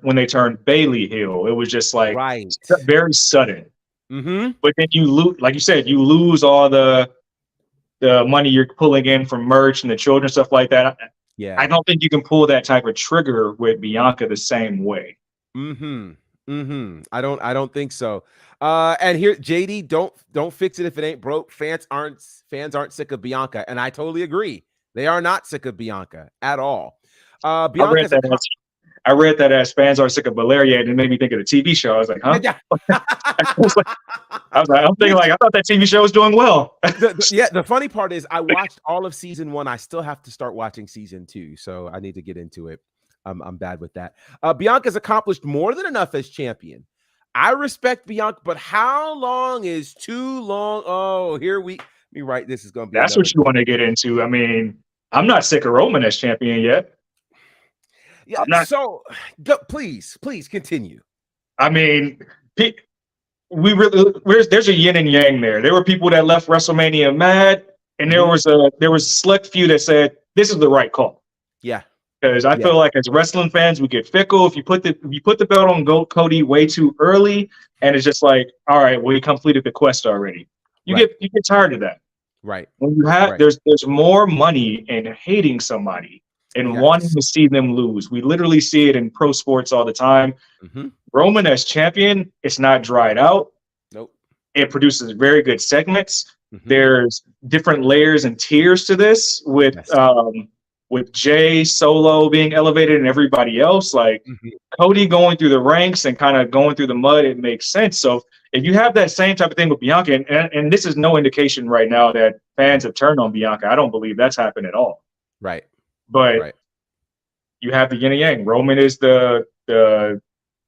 when they turned Bailey heel. It was just like Right. very sudden. Mm-hmm. But then you lose, like you said, you lose all the money you're pulling in from merch and the children, stuff like that. Yeah. I don't think you can pull that type of trigger with Bianca the same way. Mm-hmm. Mm-hmm. I don't think so. And here, JD, don't fix it if it ain't broke. Fans aren't sick of Bianca, and I totally agree. They are not sick of Bianca at all. Bianca's I read that as fans are sick of Valeria, and it made me think of the TV show. I was like, huh? Yeah. I'm thinking like, I thought that TV show was doing well. The funny part is I watched all of season 1. I still have to start watching season 2, so I need to get into it. I'm bad with that. Bianca's accomplished more than enough as champion. I respect Bianca, but how long is too long? Oh, let me write. This is going to be. That's what you want to get into. I mean, I'm not sick of Roman as champion yet. Yeah. So, please continue. I mean, there's a yin and yang there. There were people that left WrestleMania mad, and there was a select few that said this is the right call. Yeah. Because I feel like as wrestling fans, we get fickle. If you put the belt on Cody way too early, and it's just like, all right, well, he completed the quest already. You get tired of that. Right. When you have there's more money in hating somebody and wanting to see them lose. We literally see it in pro sports all the time. Mm-hmm. Roman as champion, it's not dried out. Nope. It produces very good segments. Mm-hmm. There's different layers and tiers to this with Jay Solo being elevated and everybody else, like Cody going through the ranks and kind of going through the mud, it makes sense. So if you have that same type of thing with Bianca, and this is no indication right now that fans have turned on Bianca. I don't believe that's happened at all. Right. But you have the yin and yang. Roman is the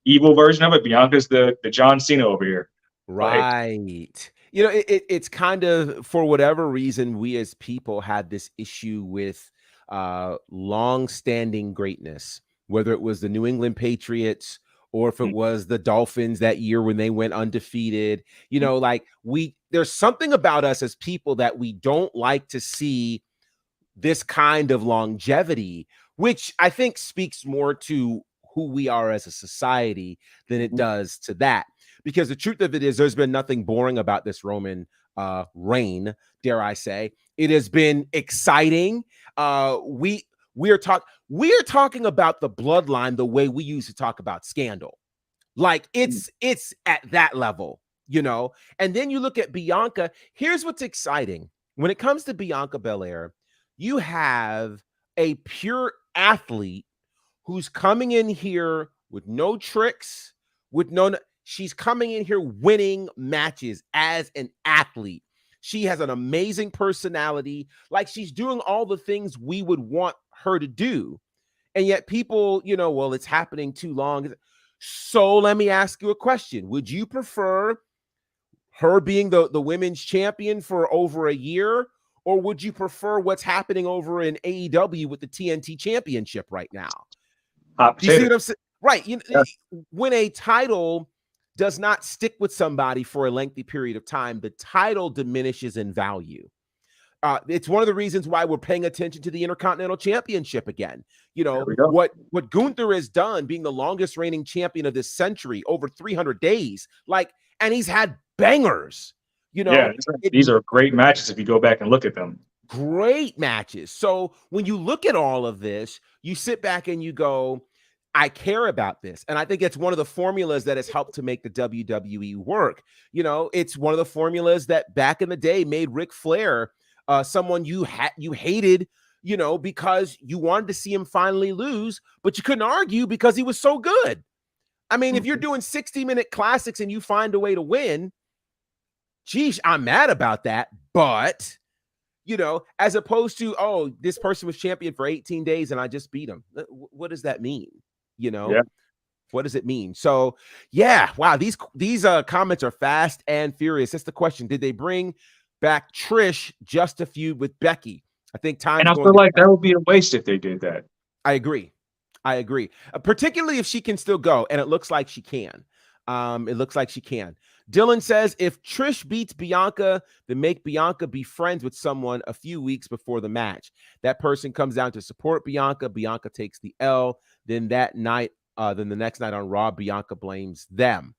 evil version of it. Bianca's the John Cena over here. Right. Like, it's kind of, for whatever reason, we as people had this issue with long-standing greatness, whether it was the New England Patriots or if it was the Dolphins that year when they went undefeated. Like there's something about us as people that we don't like to see this kind of longevity, which I think speaks more to who we are as a society than it does to that. Because the truth of it is there's been nothing boring about this Roman reign, dare I say. It has been exciting. We are talking about the bloodline the way we used to talk about Scandal. Like it's at that level, you know. And then you look at Bianca. Here's what's exciting. When it comes to Bianca Belair, you have a pure athlete who's coming in here with no tricks, she's coming in here winning matches as an athlete. She has an amazing personality. Like she's doing all the things we would want her to do. And yet people, well, it's happening too long. So let me ask you a question. Would you prefer her being the women's champion for over a year? Or would you prefer what's happening over in AEW with the TNT championship right now? Do you see what I'm saying? Right. Yes. When a title does not stick with somebody for a lengthy period of time, the title diminishes in value. It's one of the reasons why we're paying attention to the Intercontinental Championship again. What Gunther has done, being the longest reigning champion of this century, over 300 days, and he's had bangers. These are great matches if you go back and look at them. Great matches. So when you look at all of this, you sit back and you go, I care about this. And I think it's one of the formulas that has helped to make the WWE work. It's one of the formulas that back in the day made Ric Flair someone you hated, because you wanted to see him finally lose, but you couldn't argue because he was so good. I mean, if you're doing 60-minute classics and you find a way to win, geez, I'm mad about that. But, as opposed to, oh, this person was champion for 18 days and I just beat him. What does that mean? Yeah. What does it mean? So, yeah, wow, these comments are fast and furious. That's the question. Did they bring back Trish just to feud with Becky? I think time. And I feel like that would be a waste if they did that. I agree. Particularly if she can still go, and it looks like she can. Dylan says, if Trish beats Bianca, then make Bianca be friends with someone a few weeks before the match. That person comes down to support Bianca. Bianca takes the L. Then the next night on Raw, Bianca blames them.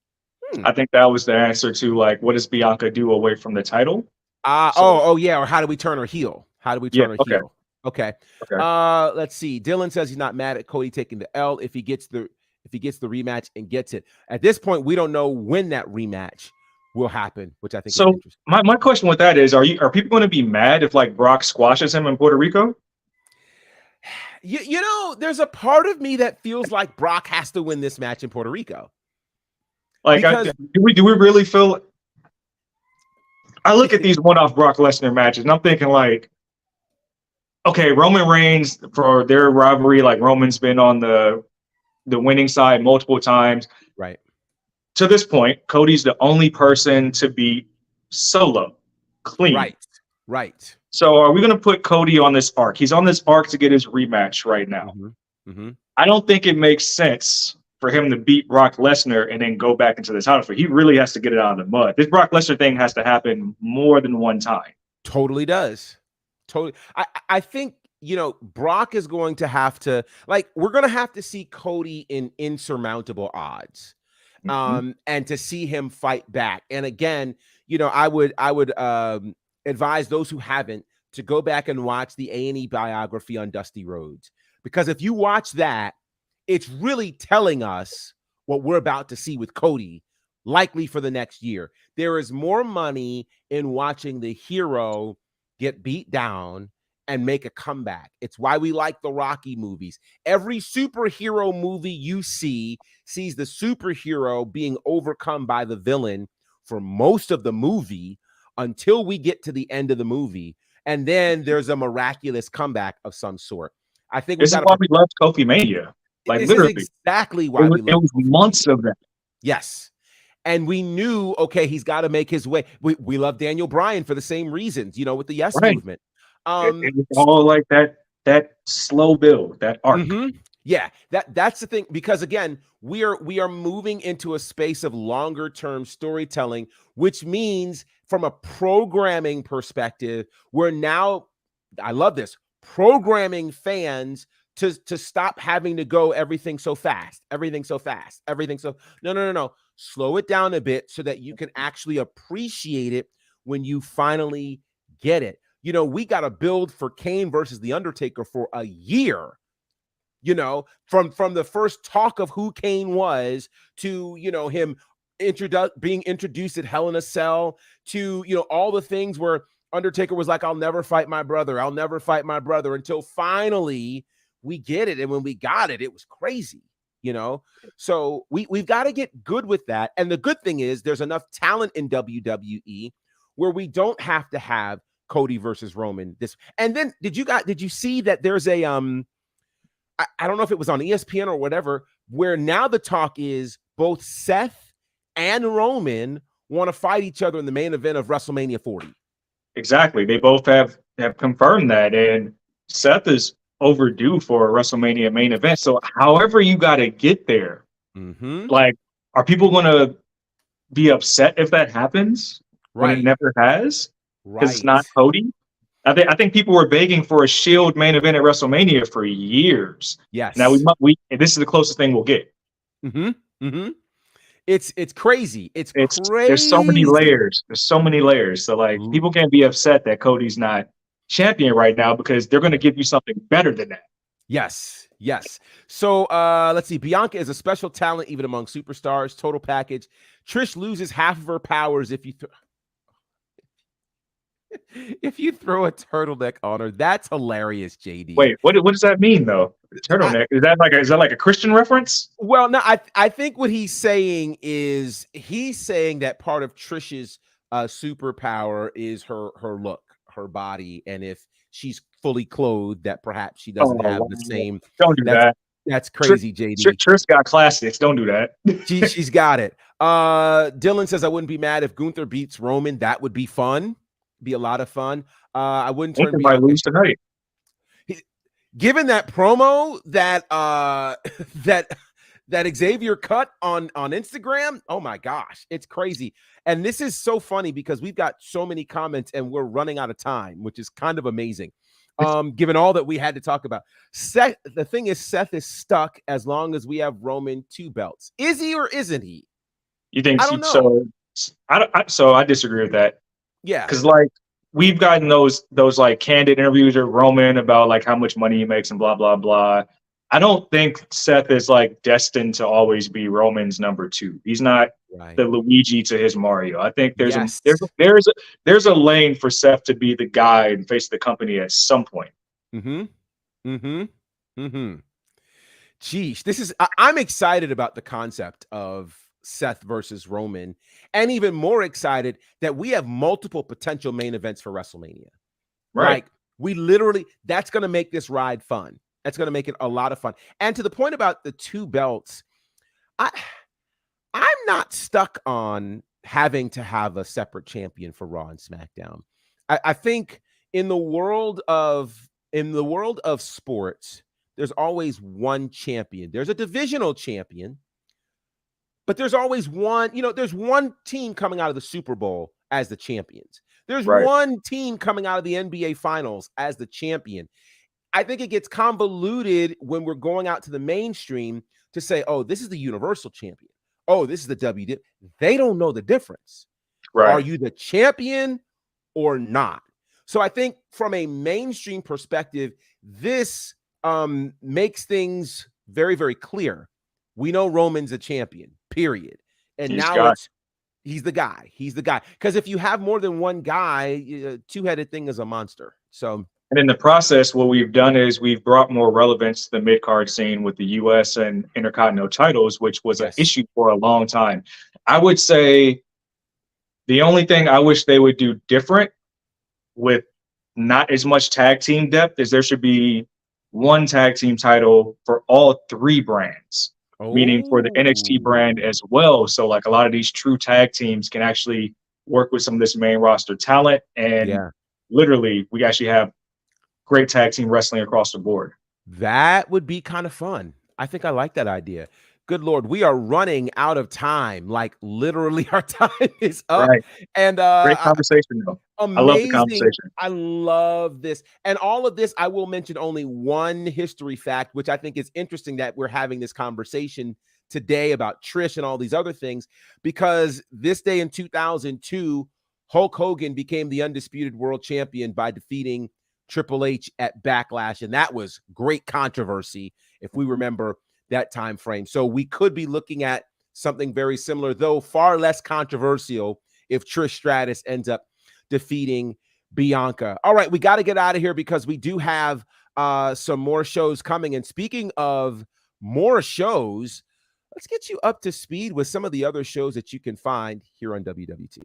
I think that was the answer to what does Bianca do away from the title? Yeah. Or how do we turn her heel? Heel? Okay. Let's see. Dylan says he's not mad at Cody taking the L if he gets the rematch and gets it. At this point, we don't know when that rematch will happen, which I think is interesting. My question with that is, are people going to be mad if Brock squashes him in Puerto Rico? There's a part of me that feels like Brock has to win this match in Puerto Rico. Do we really feel? I look at these one-off Brock Lesnar matches and I'm thinking okay, Roman Reigns, for their rivalry, Roman's been on the winning side multiple times. Right. To this point, Cody's the only person to beat Solo clean. Right. So are we going to put Cody on this arc? He's on this arc to get his rematch right now. Mm-hmm. I don't think it makes sense for him to beat Brock Lesnar and then go back into the title. He really has to get it out of the mud. This Brock Lesnar thing has to happen more than one time. Totally does. Totally. I think, Brock is going to have to, we're going to have to see Cody in insurmountable odds, and to see him fight back. And again, I would advise those who haven't to go back and watch the A&E biography on Dusty Rhodes, because if you watch that, it's really telling us what we're about to see with Cody, likely for the next year. There is more money in watching the hero get beat down and make a comeback. It's why we like the Rocky movies. Every superhero movie you sees the superhero being overcome by the villain for most of the movie until we get to the end of the movie. And then there's a miraculous comeback of some sort. I think this is why we love Kofi Mania. Literally. Exactly why we love it. Was months of that. Yes. And we knew, okay, he's got to make his way. We love Daniel Bryan for the same reasons, with the Yes movement. It was all that slow build, that arc. Mm-hmm. Yeah, that's the thing, because again, we are moving into a space of longer term storytelling, which means from a programming perspective, we're now, I love this, programming fans to stop having to go everything so fast. No. Slow it down a bit so that you can actually appreciate it when you finally get it. You know, we got to build for Kane versus The Undertaker for a year. You know, from the first talk of who Kane was to, you know, him being introduced at Hell in a Cell to, you know, all the things where Undertaker was like, I'll never fight my brother. I'll never fight my brother, until finally we get it. And when we got it, it was crazy, you know? So we've got to get good with that. And the good thing is there's enough talent in WWE where we don't have to have Cody versus Roman this. And then did you see that there's a, I don't know if it was on ESPN or whatever, where now the talk is both Seth and Roman want to fight each other in the main event of WrestleMania 40. Exactly. They both have confirmed that. And Seth is overdue for a WrestleMania main event. So however you got to get there, like, are people going to be upset if that happens when it never has? Because it's not Cody? I think people were begging for a Shield main event at WrestleMania for years. Yes. Now this is the closest thing we'll get. It's crazy. It's crazy. There's so many layers. There's so many layers. So like people can't be upset that Cody's not champion right now, because they're going to give you something better than that. Yes. So let's see. Bianca is a special talent even among superstars. Total package. Trish loses half of her powers if you throw a turtleneck on her. That's hilarious, JD. Wait, what does that mean though? Turtleneck? Is that like a Christian reference? Well, no, I think what he's saying is that part of Trish's superpower is her look, her body, and if she's fully clothed, that perhaps she doesn't have the same. Don't do that. That's crazy, JD. Trish got classics. Don't do that. She's got it. Dylan says, I wouldn't be mad if Gunther beats Roman. That would be fun. Be a lot of fun. I wouldn't turn Bianca lose tonight. Given that promo that that Xavier cut on Instagram, oh my gosh, it's crazy. And this is so funny because we've got so many comments and we're running out of time, which is kind of amazing. Given all that we had to talk about. The thing is, Seth is stuck as long as we have Roman 2 belts. Is he or isn't he? You think I don't know. So I disagree with that. Yeah, because like we've gotten those like candid interviews with Roman about like how much money he makes and blah blah blah. I don't think Seth is like destined to always be Roman's number 2. He's not the Luigi to his Mario. I think there's a lane for Seth to be the guy and face the company at some point. Geez, I'm excited about the concept of Seth versus Roman, and even more excited that we have multiple potential main events for WrestleMania. Right. Like we literally, that's going to make this ride fun. That's going to make it a lot of fun. And to the point about the 2 belts, I'm not stuck on having to have a separate champion for Raw and SmackDown. I think in the world of sports, there's always one champion. There's a divisional champion, but there's always one, there's one team coming out of the Super Bowl as the champions. There's one team coming out of the NBA Finals as the champion. I think it gets convoluted when we're going out to the mainstream to say, oh, this is the Universal Champion. Oh, this is the WWT. They don't know the difference. Right. Are you the champion or not? So I think from a mainstream perspective, this makes things very, very clear. We know Roman's a champion, period. And he's the guy. He's the guy. Because if you have more than one guy, two-headed thing is a monster. So, and in the process, what we've done is we've brought more relevance to the mid-card scene with the U.S. and Intercontinental titles, which was an issue for a long time. I would say the only thing I wish they would do different with not as much tag team depth is there should be one tag team title for all 3 brands. Meaning for the NXT brand as well. So like a lot of these true tag teams can actually work with some of this main roster talent. And literally we actually have great tag team wrestling across the board. That would be kind of fun. I think I like that idea. Good Lord, we are running out of time. Like literally our time is up. Right. And great conversation though. Amazing. I love the conversation. I love this. And all of this, I will mention only one history fact, which I think is interesting that we're having this conversation today about Trish and all these other things, because this day in 2002, Hulk Hogan became the undisputed world champion by defeating Triple H at Backlash, and that was great controversy if we remember that time frame. So we could be looking at something very similar, though far less controversial, if Trish Stratus ends up defeating Bianca. All right, we got to get out of here because we do have some more shows coming. And speaking of more shows, let's get you up to speed with some of the other shows that you can find here on WWT.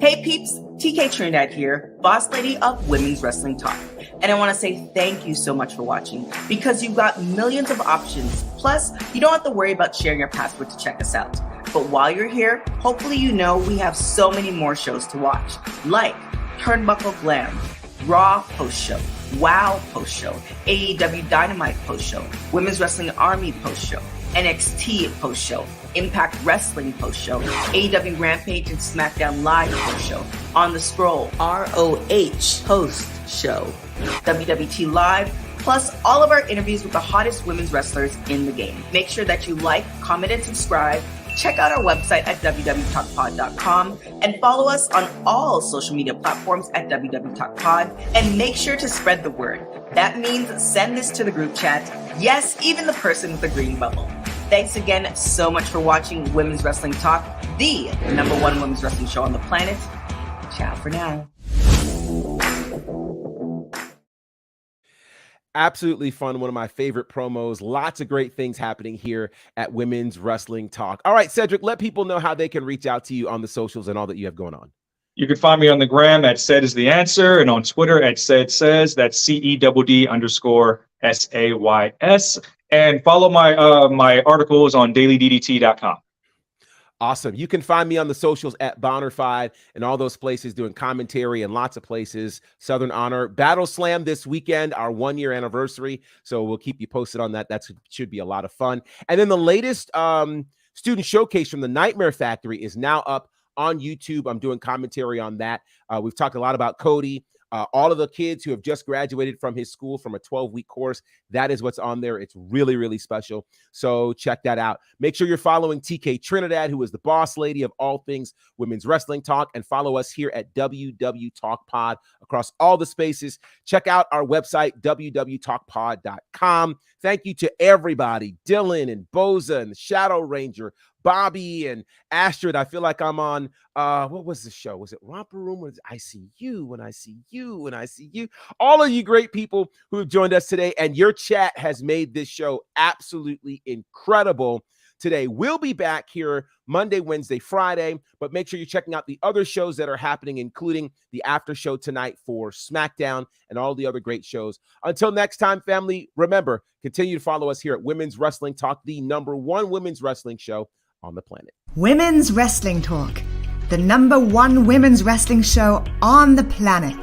Hey peeps, TK Trinidad here, boss lady of Women's Wrestling Talk. And I want to say thank you so much for watching because you've got millions of options. Plus, you don't have to worry about sharing your password to check us out. But while you're here, hopefully you know we have so many more shows to watch, like Turnbuckle Glam, Raw Post-Show, WOW Post-Show, AEW Dynamite Post-Show, Women's Wrestling Army Post-Show, NXT Post-Show, Impact Wrestling Post-Show, AEW Rampage and SmackDown Live Post-Show, On the Scroll, ROH Post-Show, WWT Live, plus all of our interviews with the hottest women's wrestlers in the game. Make sure that you like, comment, and subscribe. Check out our website at www.talkpod.com and follow us on all social media platforms at www.talkpod, and make sure to spread the word. That means send this to the group chat. Yes, even the person with the green bubble. Thanks again so much for watching Women's Wrestling Talk, the #1 women's wrestling show on the planet. Ciao for now. Absolutely fun. One of my favorite promos. Lots of great things happening here at Women's Wrestling Talk. All right, Cedric, let people know how they can reach out to you on the socials and all that you have going on. You can find me on the gram at Said is the Answer and on Twitter at Said Says. That's CEDD_SAYS. And follow my articles on dailyddt.com. Awesome. You can find me on the socials at Bonner5 and all those places doing commentary and lots of places. Southern Honor Battle Slam this weekend, our 1-year anniversary. So we'll keep you posted on that. That should be a lot of fun. And then the latest student showcase from the Nightmare Factory is now up on YouTube. I'm doing commentary on that. We've talked a lot about Cody. All of the kids who have just graduated from his school from a 12-week course, that is what's on there. It's really, really special. So check that out. Make sure you're following TK Trinidad, who is the boss lady of all things Women's Wrestling Talk, and follow us here at WW Talk Pod across all the spaces. Check out our website, www.talkpod.com. Thank you to everybody, Dylan and Boza and the Shadow Ranger, Bobby and Astrid. I feel like I'm on, what was the show? Was it Romper Room? Or I See You When I See You When I See You? All of you great people who have joined us today, and your chat has made this show absolutely incredible today. We'll be back here Monday, Wednesday, Friday, but make sure you're checking out the other shows that are happening, including the after show tonight for SmackDown and all the other great shows. Until next time, family, remember, continue to follow us here at Women's Wrestling Talk, the #1 women's wrestling show on the planet. Women's Wrestling Talk, the #1 women's wrestling show on the planet.